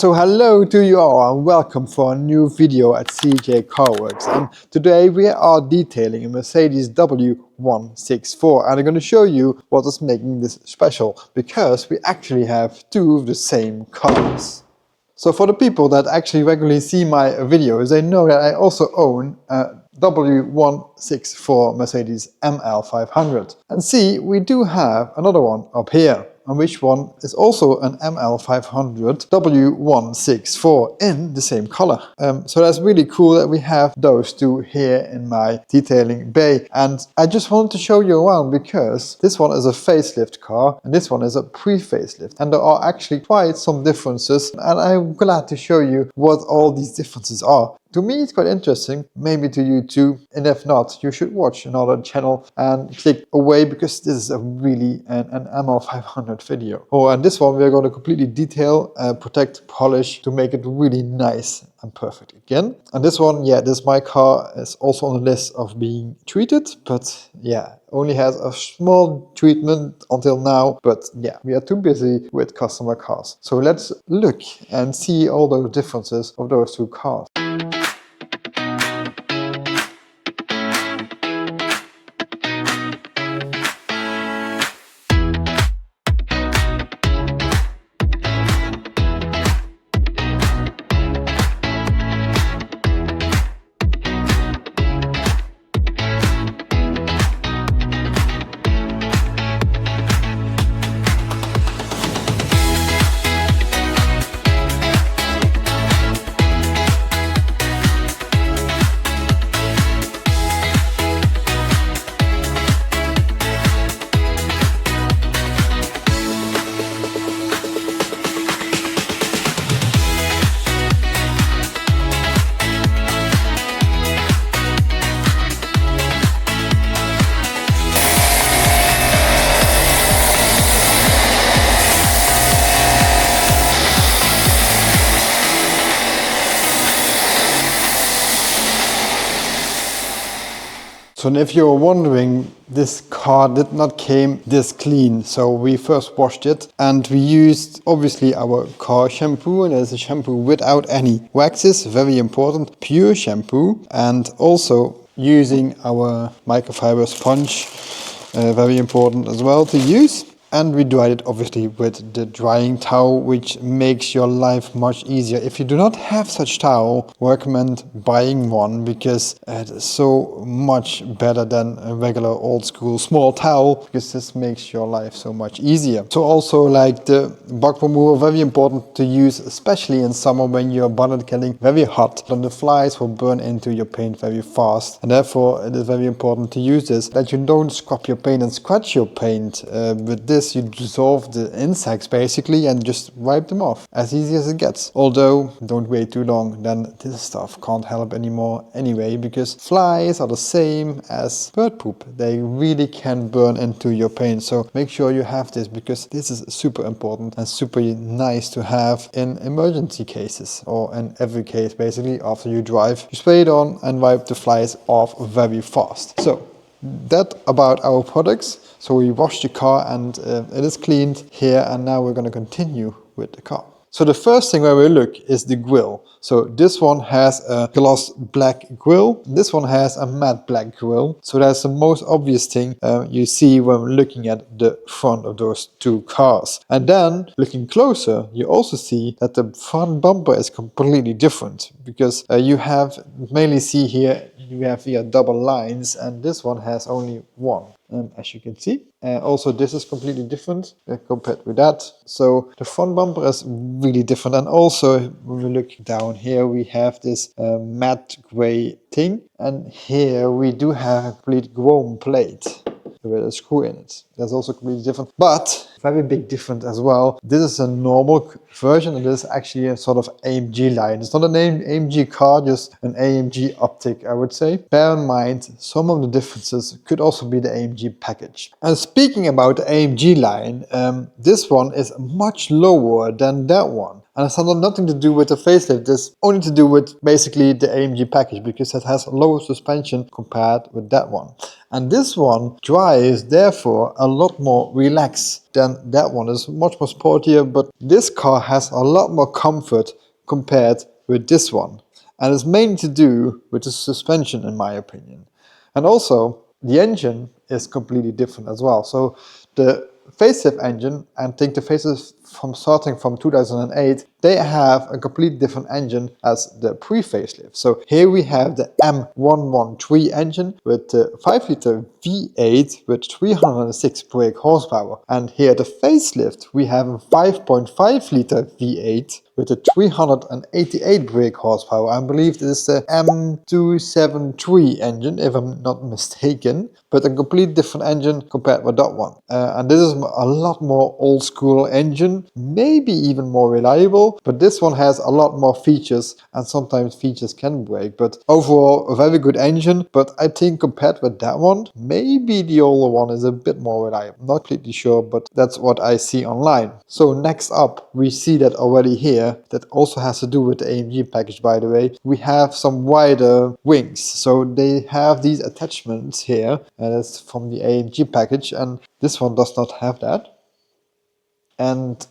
So hello to you all and welcome for a new video at CG-Carworks, and today we are detailing a Mercedes W164 and I'm going to show you what is making this special, because we actually have two of the same cars. So for the people that actually regularly see my videos, they know that I also own a W164 Mercedes ML500. And see, we do have another one up here, and which one is also an ML500 W164 in the same color. So that's really cool that we have those two here in my detailing bay. And I just wanted to show you around because this one is a facelift car and this one is a pre-facelift. And there are actually quite some differences, and I'm glad to show you what all these differences are. To me it's quite interesting, maybe to you too, and if not, you should watch another channel and click away, because this is a really an ML500 video. Oh, and this one we're going to completely detail, protect, polish to make it really nice and perfect again. And this one, yeah, this my car is also on the list of being treated, but yeah, only has a small treatment until now, but yeah, we are too busy with customer cars. So let's look and see all those differences of those two cars. So if you're wondering, this car did not came this clean. So we first washed it and we used obviously our car shampoo, and there's a shampoo without any waxes, very important, pure shampoo, and also using our microfiber sponge, very important as well to use. And we dried it obviously with the drying towel, which makes your life much easier. If you do not have such towel, recommend buying one, because it is so much better than a regular old school small towel, because this makes your life so much easier. So also, like the bug remover, very important to use, especially in summer when your bonnet getting very hot, and the flies will burn into your paint very fast. And therefore it is very important to use this, that you don't scrub your paint and scratch your paint. With this you dissolve the insects basically and just wipe them off, as easy as it gets. Although don't wait too long, then this stuff can't help anymore anyway, because flies are the same as bird poop. They really can burn into your paint. So make sure you have this, because this is super important and super nice to have in emergency cases, or in every case basically. After you drive, you spray it on and wipe the flies off very fast. So that about our products. So we washed the car and it is cleaned here, and now we're going to continue with the car. So the first thing where we look is the grille. So this one has a gloss black grille, this one has a matte black grille. So that's the most obvious thing you see when looking at the front of those two cars. And then looking closer, you also see that the front bumper is completely different, because you have mainly see here, you have here double lines, and this one has only one. As you can see. Also this is completely different compared with that. So the front bumper is really different. And also when we look down here, we have this matte gray thing, and here we do have a complete chrome plate with a screw in it. That's also completely different, but very big difference as well. This is a normal version, and this is actually a sort of AMG line. It's not an AMG car, just an AMG optic, I would say. Bear in mind, some of the differences could also be the AMG package. And speaking about the AMG line, this one is much lower than that one. And it's nothing to do with the facelift, it's only to do with basically the AMG package, because it has lower suspension compared with that one. And this one drives therefore a lot more relaxed than that one. It's much more sportier, but this car has a lot more comfort compared with this one. And it's mainly to do with the suspension, in my opinion. And also, the engine is completely different as well. So the facelift engine, and think the facelift from starting from 2008, they have a completely different engine as the pre-facelift. So here we have the M113 engine with the 5-liter V8 with 306 brake horsepower. And here the facelift, we have a 5.5-liter V8 with a 388 brake horsepower. I believe this is the M273 engine, if I'm not mistaken, but a completely different engine compared with that one. And this is a lot more old school engine, maybe even more reliable, but this one has a lot more features, and sometimes features can break. But overall, a very good engine, but I think compared with that one, maybe the older one is a bit more reliable. Not completely sure, but that's what I see online. So next up, we see that already here, that also has to do with the AMG package, by the way. We have some wider wings, so they have these attachments here, and it's from the AMG package, and this one does not have that. And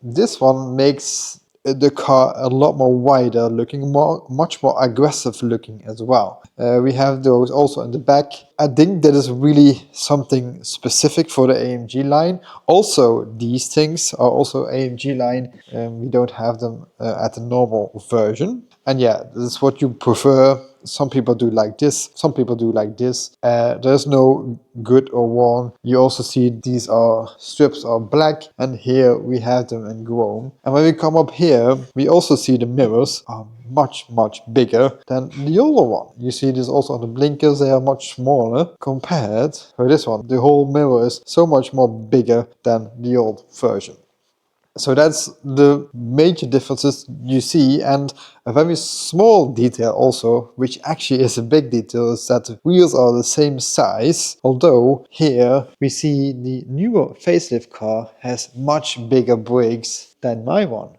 this one makes the car a lot more wider looking, much more aggressive looking as well. We have those also in the back. I think that is really something specific for the AMG line. Also, these things are also AMG line. We don't have them at the normal version. And yeah, this is what you prefer. Some people do like this, some people do like this. There's no good or wrong. You also see these strips are black, and here we have them in chrome. And when we come up here, we also see the mirrors are much bigger than the older one. You see this also on the blinkers, they are much smaller compared to this one. The whole mirror is so much more bigger than the old version. So that's the major differences you see, and a very small detail also, which actually is a big detail, is that the wheels are the same size, although here we see the newer facelift car has much bigger brakes than my one.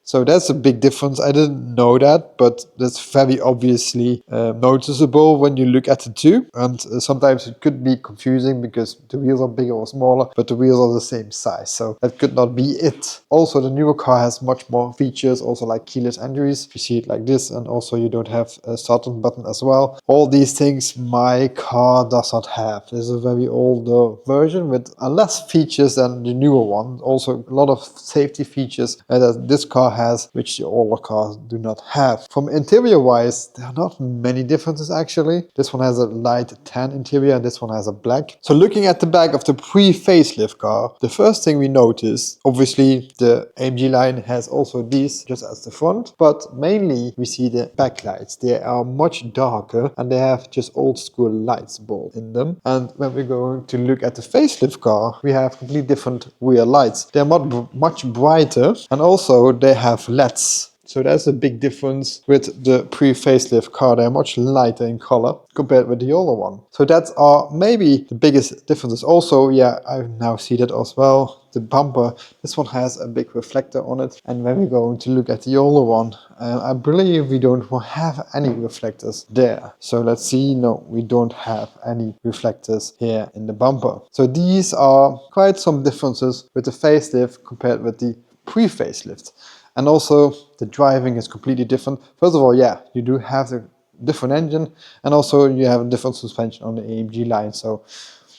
So that's a big difference. I didn't know that, but that's very obviously noticeable when you look at the two. And sometimes it could be confusing because the wheels are bigger or smaller, but the wheels are the same size. So that could not be it. Also, the newer car has much more features, also like keyless entries. You see it like this, and also you don't have a starting button as well. All these things my car does not have. This is a very older version with less features than the newer one. Also a lot of safety features that this car has, which the older cars do not have. From interior wise, there are not many differences actually. This one has a light tan interior and this one has a black. So looking at the back of the pre-facelift car, the first thing we notice, obviously the AMG line has also these just as the front, but mainly we see the backlights. They are much darker and they have just old school lights bulb in them. And when we're going to look at the facelift car, we have completely different rear lights. They're much brighter, and also they have LEDs. So that's a big difference with the pre-facelift car. They're much lighter in color compared with the older one. So that's maybe the biggest differences. Also, yeah, I now see that as well. The bumper, this one has a big reflector on it. And when we're going to look at the older one, I believe we don't have any reflectors there. So let's see, no, we don't have any reflectors here in the bumper. So these are quite some differences with the facelift compared with the pre-facelift. And also the driving is completely different. First of all, yeah, you do have the different engine, and also you have a different suspension on the AMG line. So,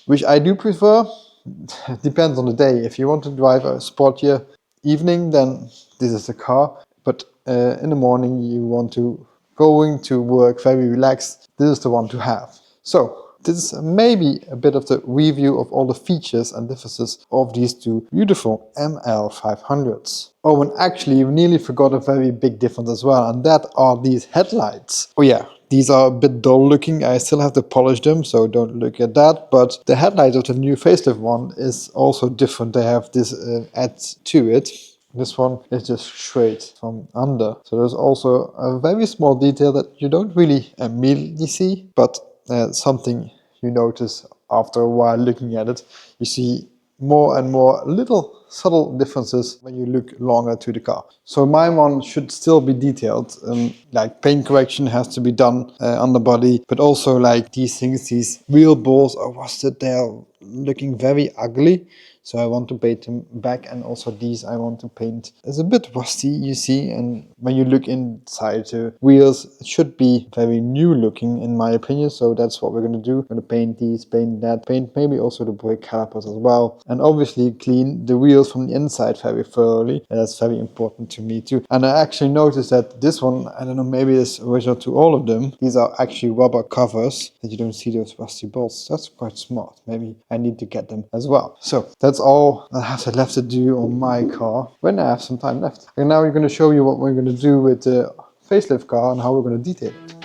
which I do prefer, depends on the day. If you want to drive a sportier evening, then this is the car. But in the morning you want to going to work very relaxed, this is the one to have. So this is maybe a bit of the review of all the features and differences of these two beautiful ML500s. Oh, and actually we nearly forgot a very big difference as well, and that are these headlights. Oh yeah, these are a bit dull looking. I still have to polish them, so don't look at that. But the headlight of the new facelift one is also different. They have this add to it. This one is just straight from under. So there's also a very small detail that you don't really immediately see, but something you notice after a while looking at it. You see more and more little subtle differences when you look longer to the car. So my one should still be detailed, like paint correction has to be done on the body, but also like these things, these wheel balls are rusted, they're looking very ugly. So I want to paint them back, and also these I want to paint. It's a bit rusty, you see, and when you look inside the wheels, it should be very new looking in my opinion. So that's what we're going to do. We're going to paint these, paint that, paint maybe also the brake calipers as well. And obviously clean the wheels from the inside very thoroughly. And that's very important to me too. And I actually noticed that this one, I don't know, maybe it's original to all of them. These are actually rubber covers that you don't see those rusty bolts. That's quite smart. Maybe I need to get them as well. So that's all I have left to do on my car when I have some time left. And now we're going to show you what we're going to do with the facelift car and how we're going to detail it.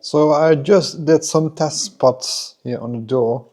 So I just did some test spots here on the door,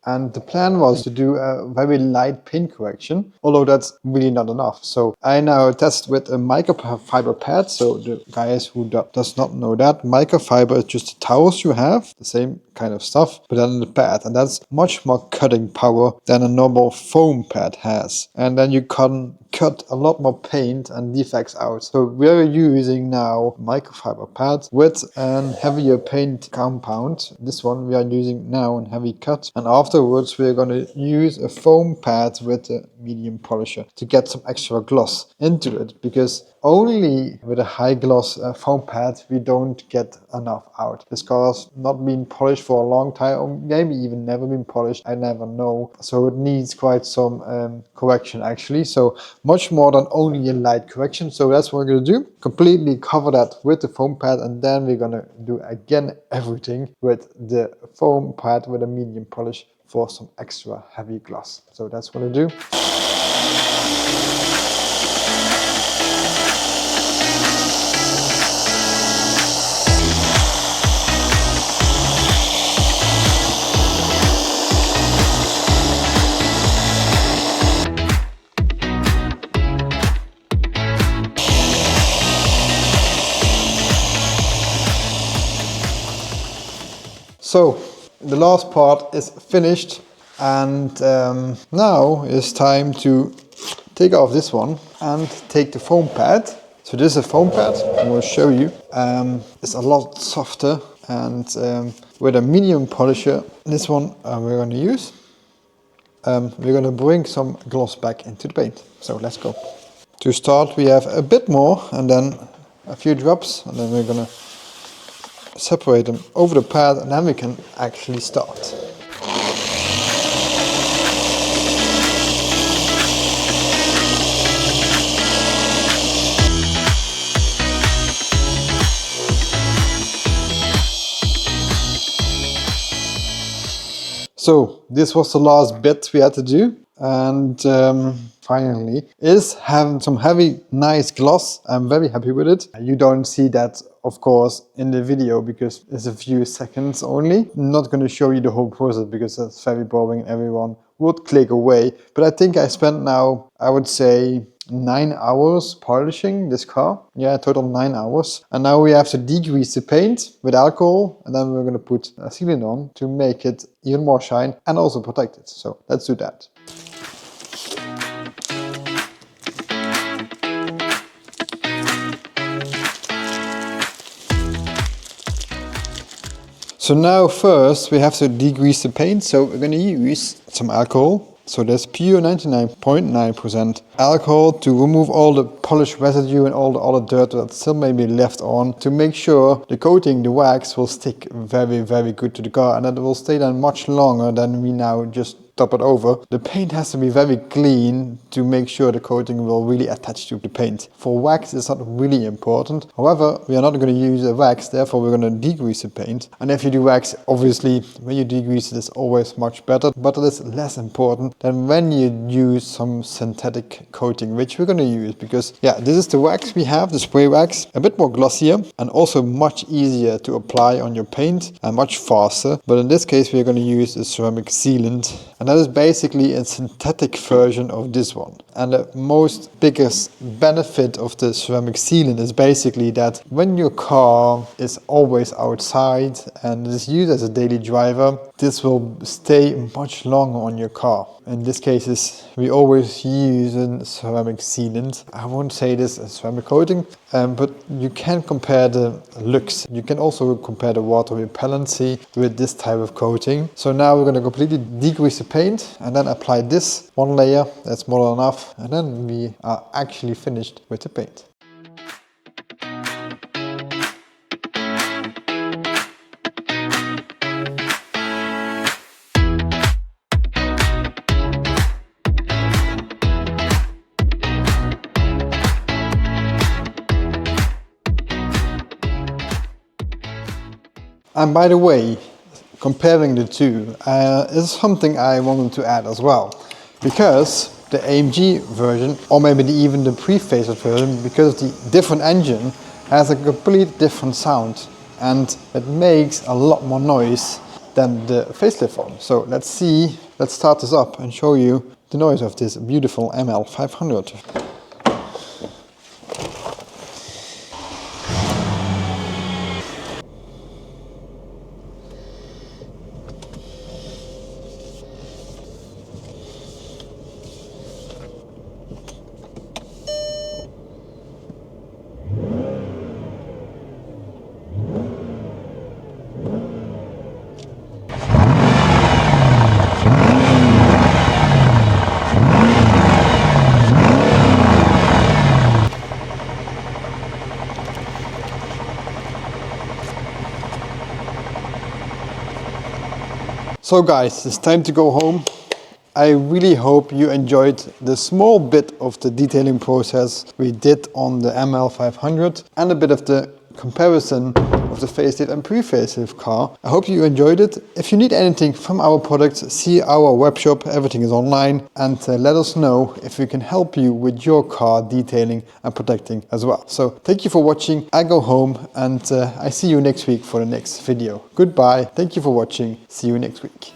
and the plan was to do a very light paint correction, although that's really not enough. So I now test with a microfiber pad. So the guys who does not know that, microfiber is just the towels you have, the same kind of stuff, but then the pad, and that's much more cutting power than a normal foam pad has. And then you can cut a lot more paint and defects out. So we're using now microfiber pads with a heavier paint compound. This one we are using now in heavy cut, and afterwards we're going to use a foam pad with a medium polisher to get some extra gloss into it, because only with a high gloss foam pad we don't get enough out. This car's not been polished for a long time, or maybe even never been polished, I never know. So it needs quite some correction actually, so much more than only a light correction. So that's what we're going to do, completely cover that with the foam pad, and then we're going to do again everything with the foam pad with a medium polish for some extra heavy gloss. So that's what I do. So the last part is finished, and now it's time to take off this one and take the foam pad. So this is a foam pad, I will show you. It's a lot softer, and with a medium polisher, this one we're going to use. We're going to bring some gloss back into the paint. So let's go. To start we have a bit more, and then a few drops, and then we're going to separate them over the pad, and then we can actually start. So this was the last bit we had to do, and finally is having some heavy nice gloss. I'm very happy with it. You don't see that of course in the video because it's a few seconds only. I'm not going to show you the whole process because that's very boring and everyone would click away. But I think I spent now, I would say, 9 hours polishing this car. Yeah, total 9 hours. And now we have to degrease the paint with alcohol, and then we're going to put a sealant on to make it even more shine and also protect it. So let's do that. So now first we have to degrease the paint. So we're going to use some alcohol. So there's pure 99.9% alcohol to remove all the polish residue and all the other dirt that still may be left on, to make sure the coating, the wax, will stick very, very good to the car, and that it will stay then much longer than we now just top it over. The paint has to be very clean to make sure the coating will really attach to the paint. For wax it's not really important. However, we are not going to use a wax, therefore we're going to degrease the paint. And if you do wax, obviously when you degrease it is always much better, but it is less important than when you use some synthetic coating, which we're going to use because yeah, this is the wax we have, the spray wax, a bit more glossier and also much easier to apply on your paint and much faster. But in this case we're going to use a ceramic sealant, and that is basically a synthetic version of this one. And the most biggest benefit of the ceramic sealant is basically that when your car is always outside and is used as a daily driver, this will stay much longer on your car. In this case, we always use a ceramic sealant. I won't say this as ceramic coating, but you can compare the looks. You can also compare the water repellency with this type of coating. So now we're going to completely degrease the paint and then apply this one layer. That's more than enough. And then we are actually finished with the paint. And by the way, comparing the two is something I wanted to add as well, because the AMG version, or maybe even the pre-facelift version, because the different engine has a complete different sound and it makes a lot more noise than the facelift one. So let's start this up and show you the noise of this beautiful ML500. So guys, it's time to go home. I really hope you enjoyed the small bit of the detailing process we did on the ML500 and a bit of the comparison of the facelift and pre-facelift car. I hope you enjoyed it. If you need anything from our products, see our web shop, everything is online, and let us know if we can help you with your car detailing and protecting as well. So thank you for watching. I go home and I see you next week for the next video. Goodbye. Thank you for watching. See you next week.